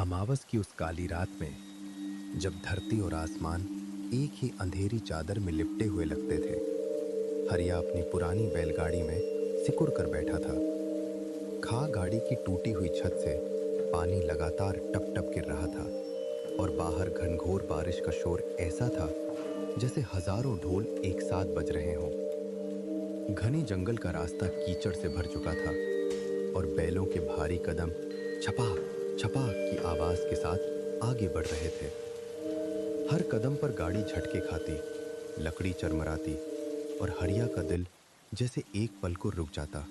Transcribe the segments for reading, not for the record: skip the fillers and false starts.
अमावस की उस काली रात में जब धरती और आसमान एक ही अंधेरी चादर में लिपटे हुए लगते थे, हरिया अपनी पुरानी बैलगाड़ी में सिकुड़ कर बैठा था। खा गाड़ी की टूटी हुई छत से पानी लगातार टप टप गिर रहा था और बाहर घनघोर बारिश का शोर ऐसा था जैसे हजारों ढोल एक साथ बज रहे हों। घने जंगल का रास्ता कीचड़ से भर चुका था और बैलों के भारी कदम छपाक छपाक की आवाज के साथ आगे बढ़ रहे थे। हर कदम पर गाड़ी झटके खाती, लकड़ी चरमराती और हरिया का दिल जैसे एक पल को रुक जाता।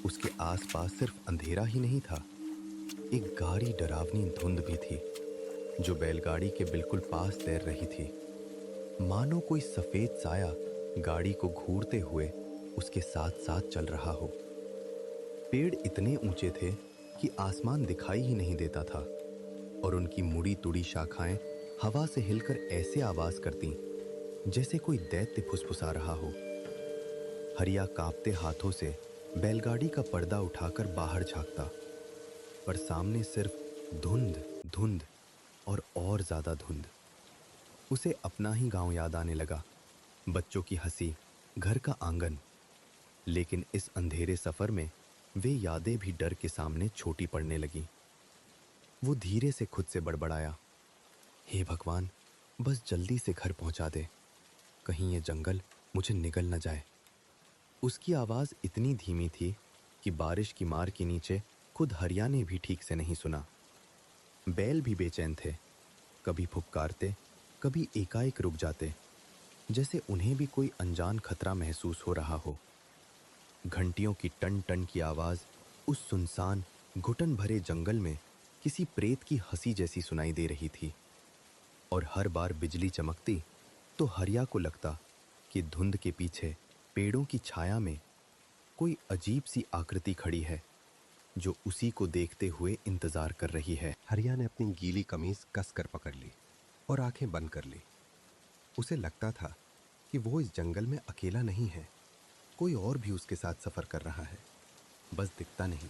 उसके आसपास सिर्फ अंधेरा ही नहीं था, एक गाढ़ी डरावनी धुंध भी थी जो बैलगाड़ी के बिल्कुल पास तैर रही थी। मानो कोई सफेद साया गाड़ी को घूरते हुए उसके साथ साथ चल रहा हो। पेड़ इतने ऊंचे थे कि आसमान दिखाई ही नहीं देता था और उनकी मुड़ी तुड़ी शाखाएं हवा से हिलकर ऐसे आवाज करती जैसे कोई दैत्य फुसफुसा रहा हो। हरिया कांपते हाथों से बैलगाड़ी का पर्दा उठाकर बाहर झांकता, पर सामने सिर्फ धुंध धुंध और ज्यादा धुंध। उसे अपना ही गांव याद आने लगा, बच्चों की हंसी, घर का आंगन। लेकिन इस अंधेरे सफर में वे यादें भी डर के सामने छोटी पड़ने लगी। वो धीरे से खुद से बड़बड़ाया, हे भगवान, बस जल्दी से घर पहुंचा दे, कहीं ये जंगल मुझे निगल न जाए। उसकी आवाज इतनी धीमी थी कि बारिश की मार के नीचे खुद हरिया ने भी ठीक से नहीं सुना। बैल भी बेचैन थे, कभी फुफकारते, कभी एकाएक रुक जाते, जैसे उन्हें भी कोई अनजान खतरा महसूस हो रहा हो। घंटियों की टन टन की आवाज उस सुनसान घुटन भरे जंगल में किसी प्रेत की हंसी जैसी सुनाई दे रही थी। और हर बार बिजली चमकती तो हरिया को लगता कि धुंध के पीछे पेड़ों की छाया में कोई अजीब सी आकृति खड़ी है जो उसी को देखते हुए इंतजार कर रही है। हरिया ने अपनी गीली कमीज कसकर पकड़ ली और आंखें बंद कर ली। उसे लगता था कि वो इस जंगल में अकेला नहीं है, कोई और भी उसके साथ सफर कर रहा है, बस दिखता नहीं।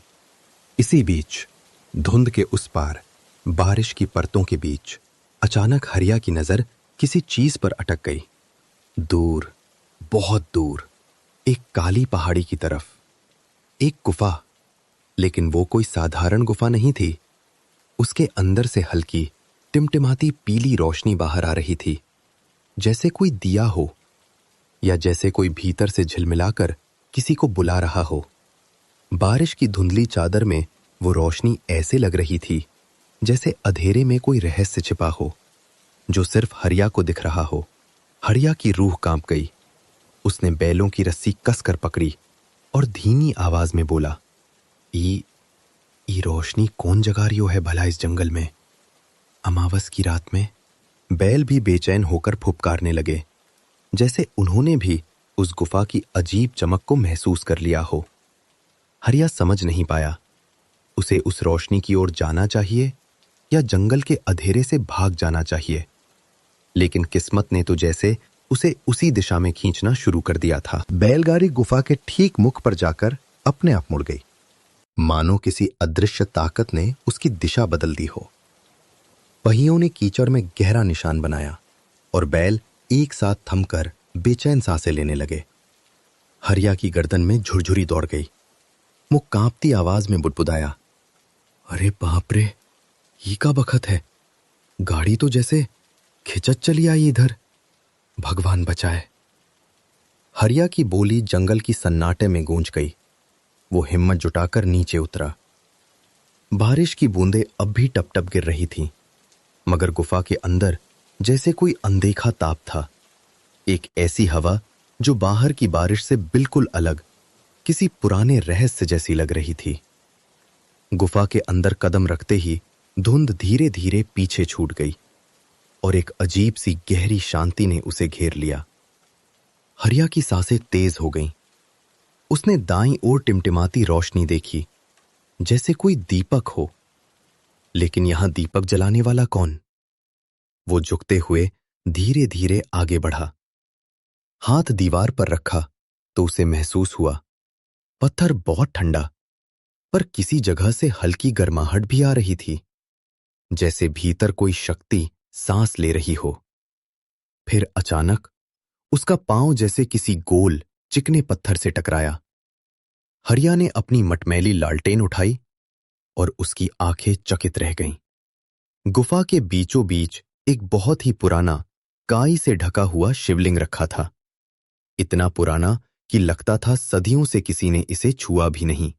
इसी बीच धुंध के उस पार, बारिश की परतों के बीच, अचानक हरिया की नजर किसी चीज पर अटक गई। दूर, बहुत दूर, एक काली पहाड़ी की तरफ एक गुफा। लेकिन वो कोई साधारण गुफा नहीं थी। उसके अंदर से हल्की टिमटिमाती पीली रोशनी बाहर आ रही थी, जैसे कोई दिया हो या जैसे कोई भीतर से झिलमिलाकर किसी को बुला रहा हो। बारिश की धुंधली चादर में वो रोशनी ऐसे लग रही थी जैसे अंधेरे में कोई रहस्य छिपा हो जो सिर्फ हरिया को दिख रहा हो। हरिया की रूह कांप गई। उसने बैलों की रस्सी कसकर पकड़ी और धीमी आवाज में बोला, ई रोशनी कौन जगा रियो है भला इस जंगल में, अमावस की रात में। बैल भी बेचैन होकर फुफकारने लगे, जैसे उन्होंने भी उस गुफा की अजीब चमक को महसूस कर लिया हो। हरिया समझ नहीं पाया, उसे उस रोशनी की ओर जाना चाहिए या जंगल के अंधेरे से भाग जाना चाहिए। लेकिन किस्मत ने तो जैसे उसे उसी दिशा में खींचना शुरू कर दिया था। बैलगाड़ी गुफा के ठीक मुख पर जाकर अपने आप मुड़ गई, मानो किसी अदृश्य ताकत ने उसकी दिशा बदल दी हो। पहियों ने कीचड़ में गहरा निशान बनाया और बैल एक साथ थमकर बेचैन सांसें लेने लगे। हरिया की गर्दन में झुरझुरी दौड़ गई। वो कांपती आवाज में बुदबुदाया, अरे बाप रे, ये का बखत है, गाड़ी तो जैसे खिंचत चली आई इधर, भगवान बचाए। हरिया की बोली जंगल की सन्नाटे में गूंज गई। वो हिम्मत जुटाकर नीचे उतरा। बारिश की बूंदें अब भी टप टप गिर रही थीं, मगर गुफा के अंदर जैसे कोई अनदेखा ताप था, एक ऐसी हवा जो बाहर की बारिश से बिल्कुल अलग, किसी पुराने रहस्य जैसी लग रही थी। गुफा के अंदर कदम रखते ही धुंध धीरे धीरे पीछे छूट गई और एक अजीब सी गहरी शांति ने उसे घेर लिया। हरिया की सांसें तेज हो गईं। उसने दाईं ओर टिमटिमाती रोशनी देखी, जैसे कोई दीपक हो। लेकिन यहां दीपक जलाने वाला कौन? वो झुकते हुए धीरे धीरे आगे बढ़ा। हाथ दीवार पर रखा तो उसे महसूस हुआ, पत्थर बहुत ठंडा, पर किसी जगह से हल्की गर्माहट भी आ रही थी। जैसे भीतर कोई शक्ति सांस ले रही हो। फिर अचानक उसका पांव जैसे किसी गोल चिकने पत्थर से टकराया। हरिया ने अपनी मटमैली लालटेन उठाई और उसकी आंखें चकित रह गईं। गुफा के बीचों बीच एक बहुत ही पुराना काई से ढका हुआ शिवलिंग रखा था। इतना पुराना कि लगता था सदियों से किसी ने इसे छुआ भी नहीं।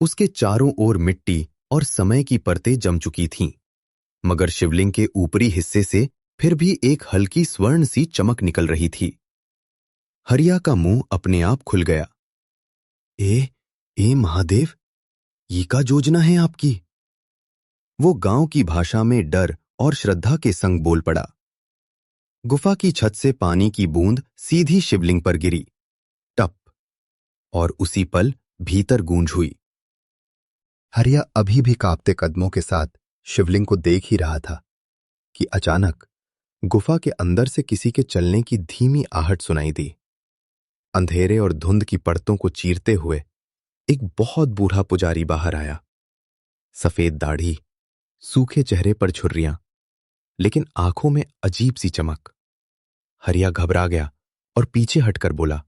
उसके चारों ओर मिट्टी और समय की परतें जम चुकी थीं, मगर शिवलिंग के ऊपरी हिस्से से फिर भी एक हल्की स्वर्ण सी चमक निकल रही थी। हरिया का मुंह अपने आप खुल गया। ए महादेव, ये का योजना है आपकी? वो गांव की भाषा में डर और श्रद्धा के संग बोल पड़ा। गुफा की छत से पानी की बूंद सीधी शिवलिंग पर गिरी, टप, और उसी पल भीतर गूंज हुई। हरिया अभी भी कांपते कदमों के साथ शिवलिंग को देख ही रहा था कि अचानक गुफा के अंदर से किसी के चलने की धीमी आहट सुनाई दी। अंधेरे और धुंध की परतों को चीरते हुए एक बहुत बूढ़ा पुजारी बाहर आया। सफेद दाढ़ी, सूखे चेहरे पर झुर्रियां, लेकिन आंखों में अजीब सी चमक। हरिया घबरा गया और पीछे हटकर बोला,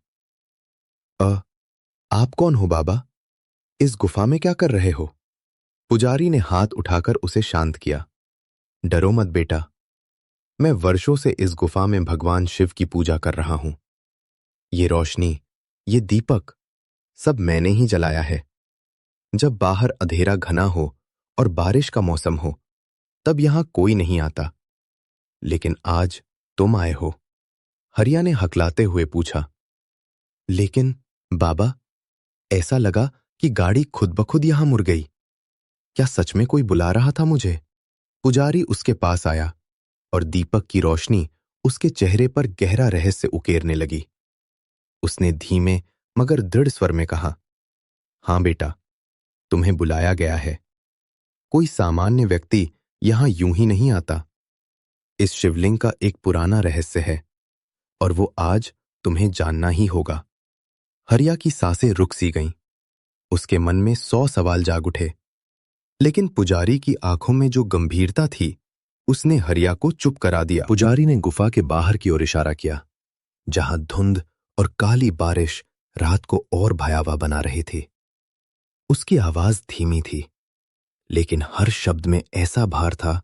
आप कौन हो बाबा? इस गुफा में क्या कर रहे हो? पुजारी ने हाथ उठाकर उसे शांत किया। डरो मत बेटा, मैं वर्षों से इस गुफा में भगवान शिव की पूजा कर रहा हूं। ये रोशनी, ये दीपक, सब मैंने ही जलाया है। जब बाहर अंधेरा घना हो और बारिश का मौसम हो, तब यहां कोई नहीं आता, लेकिन आज तुम आए हो। हरिया ने हकलाते हुए पूछा, लेकिन बाबा, ऐसा लगा कि गाड़ी खुद ब खुद यहां मुड़ गई। क्या सच में कोई बुला रहा था मुझे? पुजारी उसके पास आया और दीपक की रोशनी उसके चेहरे पर गहरा रहस्य उकेरने लगी। उसने धीमे मगर दृढ़ स्वर में कहा, हां बेटा, तुम्हें बुलाया गया है। कोई सामान्य व्यक्ति यहां यूं ही नहीं आता। इस शिवलिंग का एक पुराना रहस्य है और वो आज तुम्हें जानना ही होगा। हरिया की सांसें रुक सी गईं। उसके मन में 100 सवाल जाग उठे, लेकिन पुजारी की आंखों में जो गंभीरता थी, उसने हरिया को चुप करा दिया। पुजारी ने गुफा के बाहर की ओर इशारा किया, जहां धुंध और काली बारिश रात को और भयावह बना रही थी। उसकी आवाज धीमी थी, लेकिन हर शब्द में ऐसा भार था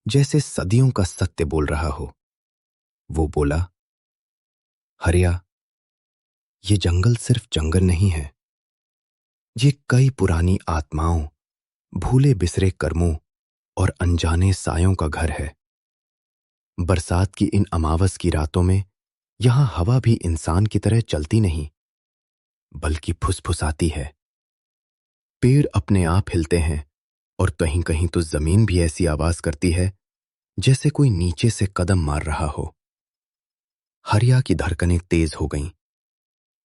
जैसे सदियों का सत्य बोल रहा हो। वो बोला, हरिया, ये जंगल सिर्फ जंगल नहीं है। ये कई पुरानी आत्माओं, भूले बिसरे कर्मों और अनजाने सायों का घर है। बरसात की इन अमावस की रातों में यहां हवा भी इंसान की तरह चलती नहीं, बल्कि फुसफुसाती है। पेड़ अपने आप हिलते हैं और कहीं कहीं तो जमीन भी ऐसी आवाज करती है जैसे कोई नीचे से कदम मार रहा हो। हरिया की धड़कनें तेज हो गईं।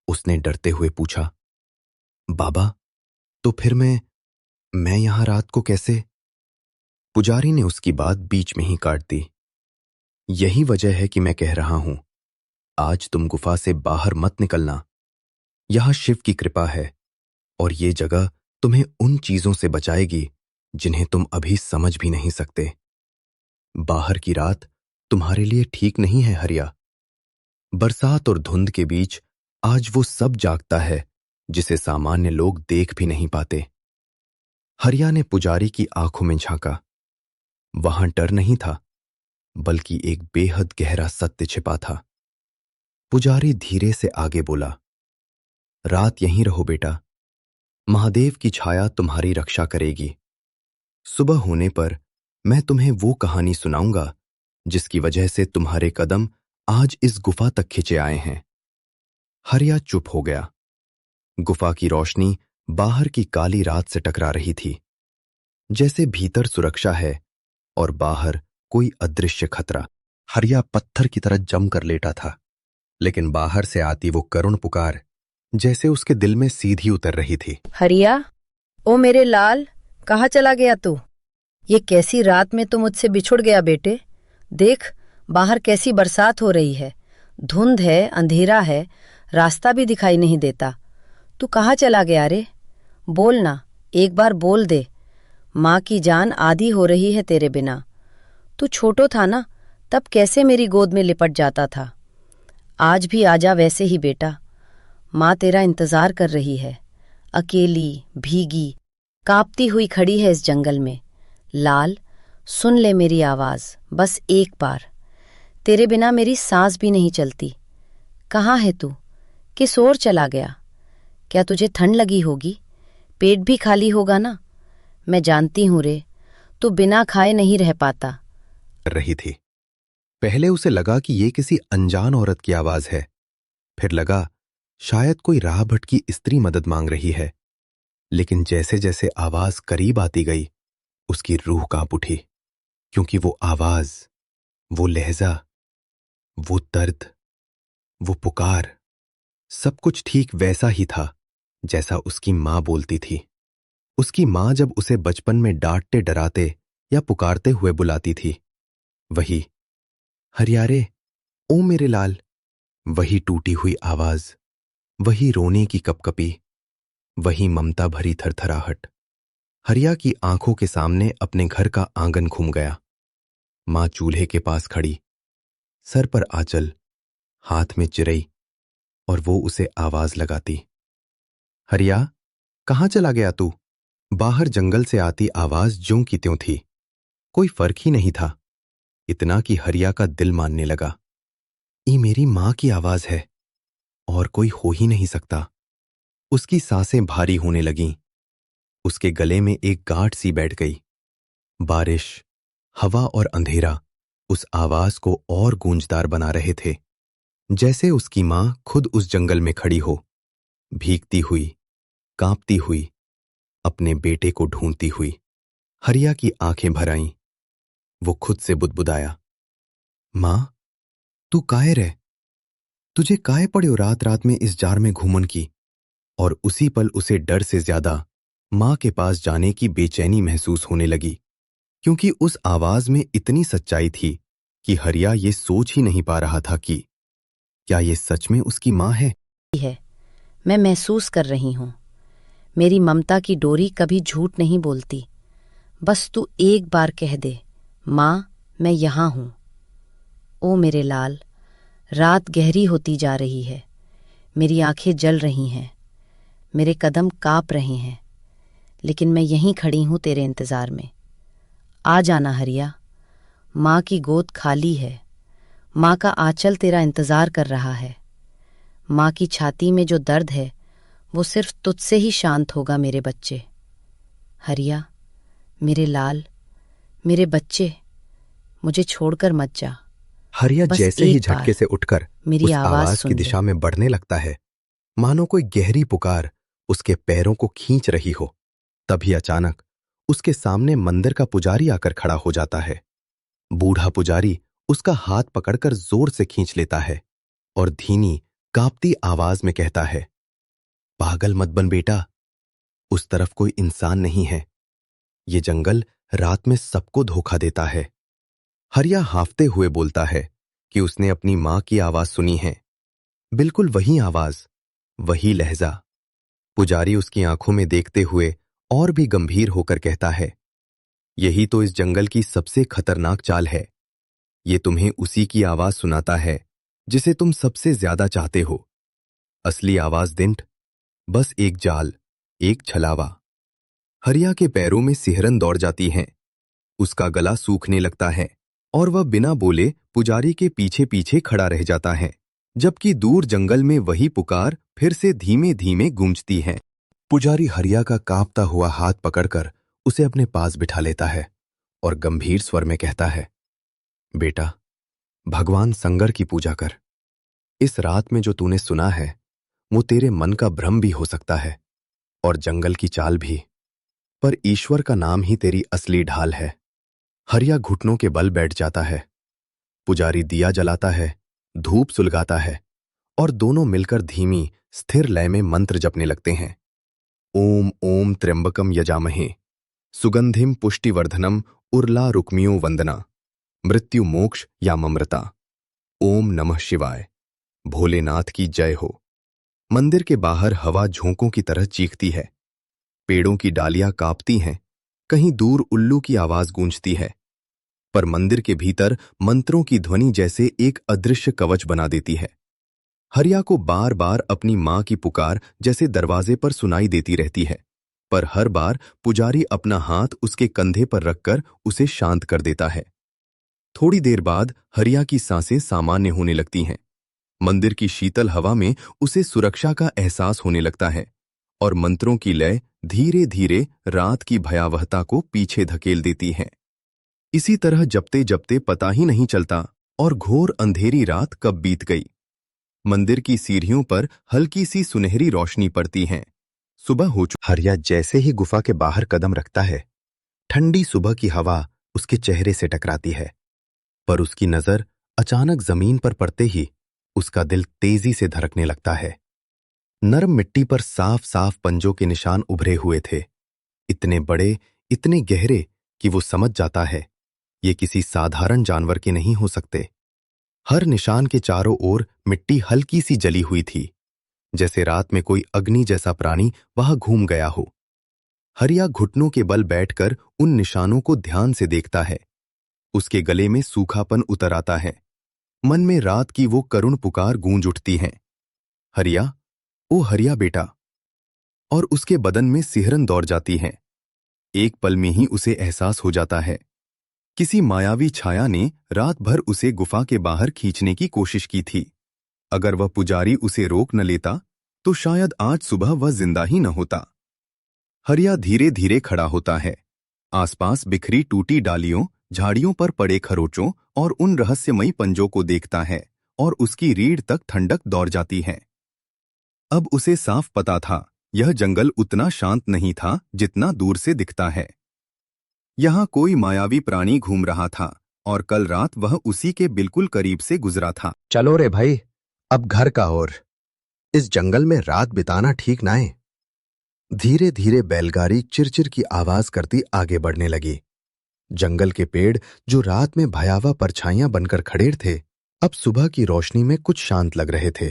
उसने डरते हुए पूछा, बाबा, तो फिर मैं यहां रात को कैसे? पुजारी ने उसकी बात बीच में ही काट दी। यही वजह है कि मैं कह रहा हूं, आज तुम गुफा से बाहर मत निकलना। यहां शिव की कृपा है और ये जगह तुम्हें उन चीजों से बचाएगी जिन्हें तुम अभी समझ भी नहीं सकते। बाहर की रात तुम्हारे लिए ठीक नहीं है हरिया। बरसात और धुंध के बीच आज वो सब जागता है जिसे सामान्य लोग देख भी नहीं पाते। हरिया ने पुजारी की आंखों में झांका। वहां डर नहीं था, बल्कि एक बेहद गहरा सत्य छिपा था। पुजारी धीरे से आगे बोला, रात यहीं रहो बेटा। महादेव की छाया तुम्हारी रक्षा करेगी। सुबह होने पर मैं तुम्हें वो कहानी सुनाऊंगा जिसकी वजह से तुम्हारे कदम आज इस गुफा तक खिंचे आए हैं। हरिया चुप हो गया। गुफा की रोशनी बाहर की काली रात से टकरा रही थी, जैसे भीतर सुरक्षा है और बाहर कोई अदृश्य खतरा। हरिया पत्थर की तरह जमकर लेटा था, लेकिन बाहर से आती वो करुण पुकार जैसे उसके दिल में सीधी उतर रही थी। हरिया, ओ मेरे लाल, कहाँ चला गया तू? ये कैसी रात में तू मुझसे बिछुड़ गया बेटे? देख, बाहर कैसी बरसात हो रही है। धुंध है, अंधेरा है, रास्ता भी दिखाई नहीं देता। तू कहाँ चला गया रे? बोल ना, एक बार बोल दे। माँ की जान आधी हो रही है तेरे बिना। तू छोटो था ना, तब कैसे मेरी गोद में लिपट जाता था। आज भी आजा वैसे ही बेटा। माँ तेरा इंतजार कर रही है, अकेली, भीगी, कांपती हुई खड़ी है इस जंगल में। लाल, सुन ले मेरी आवाज, बस एक बार। तेरे बिना मेरी सांस भी नहीं चलती। कहाँ है तू? किस ओर चला गया? क्या तुझे ठंड लगी होगी? पेट भी खाली होगा ना? मैं जानती हूं रे, तू बिना खाए नहीं रह पाता। कर रही थी। पहले उसे लगा कि ये किसी अनजान औरत की आवाज है, फिर लगा शायद कोई राह भटकी स्त्री मदद मांग रही है। लेकिन जैसे जैसे आवाज करीब आती गई, उसकी रूह कांप उठी, क्योंकि वो आवाज, वो लहजा, वो दर्द, वो पुकार, सब कुछ ठीक वैसा ही था जैसा उसकी मां बोलती थी। उसकी मां जब उसे बचपन में डांटते डराते या पुकारते हुए बुलाती थी। वही, हरियारे, ओ मेरे लाल। वही टूटी हुई आवाज, वही रोने की कपकपी, वही ममता भरी थरथराहट। हरिया की आंखों के सामने अपने घर का आंगन घूम गया। मां चूल्हे के पास खड़ी, सर पर आंचल, हाथ में चिरई, और वो उसे आवाज लगाती। हरिया, कहाँ चला गया तू? बाहर जंगल से आती आवाज ज्यों की त्यों थी। कोई फर्क ही नहीं था, इतना कि हरिया का दिल मानने लगा, ये मेरी मां की आवाज है और कोई हो ही नहीं सकता। उसकी सांसें भारी होने लगीं। उसके गले में एक गांठ सी बैठ गई। बारिश, हवा और अंधेरा उस आवाज को और गूंजदार बना रहे थे, जैसे उसकी मां खुद उस जंगल में खड़ी हो, भीगती हुई, कांपती हुई, अपने बेटे को ढूंढती हुई। हरिया की आंखें भर आईं। वो खुद से बुदबुदाया, मां, तू काहे रे? तुझे काहे पड़्यो रात रात में इस जार में घूमन की? और उसी पल उसे डर से ज्यादा मां के पास जाने की बेचैनी महसूस होने लगी, क्योंकि उस आवाज में इतनी सच्चाई थी कि हरिया ये सोच ही नहीं पा रहा था कि क्या ये सच में उसकी मां है। मैं महसूस कर रही हूं, मेरी ममता की डोरी कभी झूठ नहीं बोलती। बस तू एक बार कह दे, मां, मैं यहां हूं। ओ मेरे लाल, रात गहरी होती जा रही है, मेरी आंखें जल रही हैं, मेरे कदम कांप रहे हैं, लेकिन मैं यहीं खड़ी हूं तेरे इंतजार में। आ जाना हरिया, मां की गोद खाली है, मां का आंचल तेरा इंतजार कर रहा है। मां की छाती में जो दर्द है वो सिर्फ तुझसे ही शांत होगा मेरे बच्चे। हरिया, मेरे लाल, मेरे बच्चे, मुझे छोड़कर मत जा। हरिया बस जैसे ही एक झटके बार से उठकर मेरी उस आवाज आवाज की सुन ले। दिशा में बढ़ने लगता है, मानो कोई गहरी पुकार उसके पैरों को खींच रही हो। तभी अचानक उसके सामने मंदिर का पुजारी आकर खड़ा हो जाता है। बूढ़ा पुजारी उसका हाथ पकड़कर जोर से खींच लेता है और धीमी, कांपती आवाज में कहता है, पागल मत बन बेटा, उस तरफ कोई इंसान नहीं है। ये जंगल रात में सबको धोखा देता है। हरिया हांफते हुए बोलता है कि उसने अपनी मां की आवाज सुनी है, बिल्कुल वही आवाज, वही लहजा। पुजारी उसकी आंखों में देखते हुए और भी गंभीर होकर कहता है, यही तो इस जंगल की सबसे खतरनाक चाल है। ये तुम्हें उसी की आवाज सुनाता है जिसे तुम सबसे ज्यादा चाहते हो। असली आवाज दिंट, बस एक जाल, एक छलावा। हरिया के पैरों में सिहरन दौड़ जाती हैं, उसका गला सूखने लगता है और वह बिना बोले पुजारी के पीछे पीछे खड़ा रह जाता है, जबकि दूर जंगल में वही पुकार फिर से धीमे धीमे गूंजती है। पुजारी हरिया का कांपता हुआ हाथ पकड़कर उसे अपने पास बिठा लेता है और गंभीर स्वर में कहता है, बेटा, भगवान संगर की पूजा कर। इस रात में जो तूने सुना है वो तेरे मन का भ्रम भी हो सकता है और जंगल की चाल भी, पर ईश्वर का नाम ही तेरी असली ढाल है। हरिया घुटनों के बल बैठ जाता है। पुजारी दिया जलाता है, धूप सुलगाता है और दोनों मिलकर धीमी, स्थिर लय में मंत्र जपने लगते हैं। ओम ओम त्र्यंबकम यजामहे, सुगंधिम पुष्टिवर्धनम, उर्ला रुक्मियो वंदना, मृत्यु मोक्ष या ममृता। ओम नमः शिवाय, भोलेनाथ की जय हो। मंदिर के बाहर हवा झोंकों की तरह चीखती है, पेड़ों की डालियां कांपती हैं, कहीं दूर उल्लू की आवाज गूंजती है, पर मंदिर के भीतर मंत्रों की ध्वनि जैसे एक अदृश्य कवच बना देती है। हरिया को बार बार अपनी मां की पुकार जैसे दरवाजे पर सुनाई देती रहती है, पर हर बार पुजारी अपना हाथ उसके कंधे पर रखकर उसे शांत कर देता है। थोड़ी देर बाद हरिया की सांसें सामान्य होने लगती हैं। मंदिर की शीतल हवा में उसे सुरक्षा का एहसास होने लगता है और मंत्रों की लय धीरे धीरे रात की भयावहता को पीछे धकेल देती है। इसी तरह जपते जपते पता ही नहीं चलता और घोर अंधेरी रात कब बीत गई। मंदिर की सीढ़ियों पर हल्की सी सुनहरी रोशनी पड़ती है। सुबह हो चुकी। हरिया जैसे ही गुफा के बाहर कदम रखता है, ठंडी सुबह की हवा उसके चेहरे से टकराती है, पर उसकी नजर अचानक जमीन पर पड़ते ही उसका दिल तेजी से धड़कने लगता है। नरम मिट्टी पर साफ साफ पंजों के निशान उभरे हुए थे, इतने बड़े, इतने गहरे कि वो समझ जाता है ये किसी साधारण जानवर के नहीं हो सकते। हर निशान के चारों ओर मिट्टी हल्की सी जली हुई थी, जैसे रात में कोई अग्नि जैसा प्राणी वहां घूम गया हो। हरिया घुटनों के बल बैठकर उन निशानों को ध्यान से देखता है। उसके गले में सूखापन उतर आता है, मन में रात की वो करुण पुकार गूंज उठती है, हरिया, ओ हरिया बेटा। और उसके बदन में सिहरन दौड़ जाती है। एक पल में ही उसे एहसास हो जाता है किसी मायावी छाया ने रात भर उसे गुफा के बाहर खींचने की कोशिश की थी। अगर वह पुजारी उसे रोक न लेता तो शायद आज सुबह वह जिंदा ही न होता। हरिया धीरे धीरे खड़ा होता है, आसपास बिखरी टूटी डालियों, झाड़ियों पर पड़े खरोचों और उन रहस्यमयी पंजों को देखता है और उसकी रीढ़ तक ठंडक दौड़ जाती है। अब उसे साफ पता था यह जंगल उतना शांत नहीं था जितना दूर से दिखता है। यहाँ कोई मायावी प्राणी घूम रहा था और कल रात वह उसी के बिल्कुल करीब से गुजरा था। चलो रे भाई, अब घर का ओर। इस जंगल में रात बिताना ठीक ना है। धीरे धीरे बैलगाड़ी चिरचिर की आवाज करती आगे बढ़ने लगी। जंगल के पेड़ जो रात में भयावह परछाइयां बनकर खड़े थे, अब सुबह की रोशनी में कुछ शांत लग रहे थे।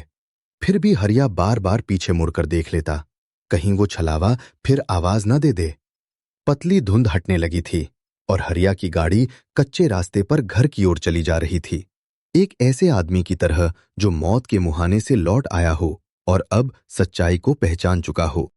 फिर भी हरिया बार बार पीछे मुड़कर देख लेता, कहीं वो छलावा फिर आवाज न दे दे। पतली धुंध हटने लगी थी और हरिया की गाड़ी कच्चे रास्ते पर घर की ओर चली जा रही थी, एक ऐसे आदमी की तरह जो मौत के मुहाने से लौट आया हो और अब सच्चाई को पहचान चुका हो।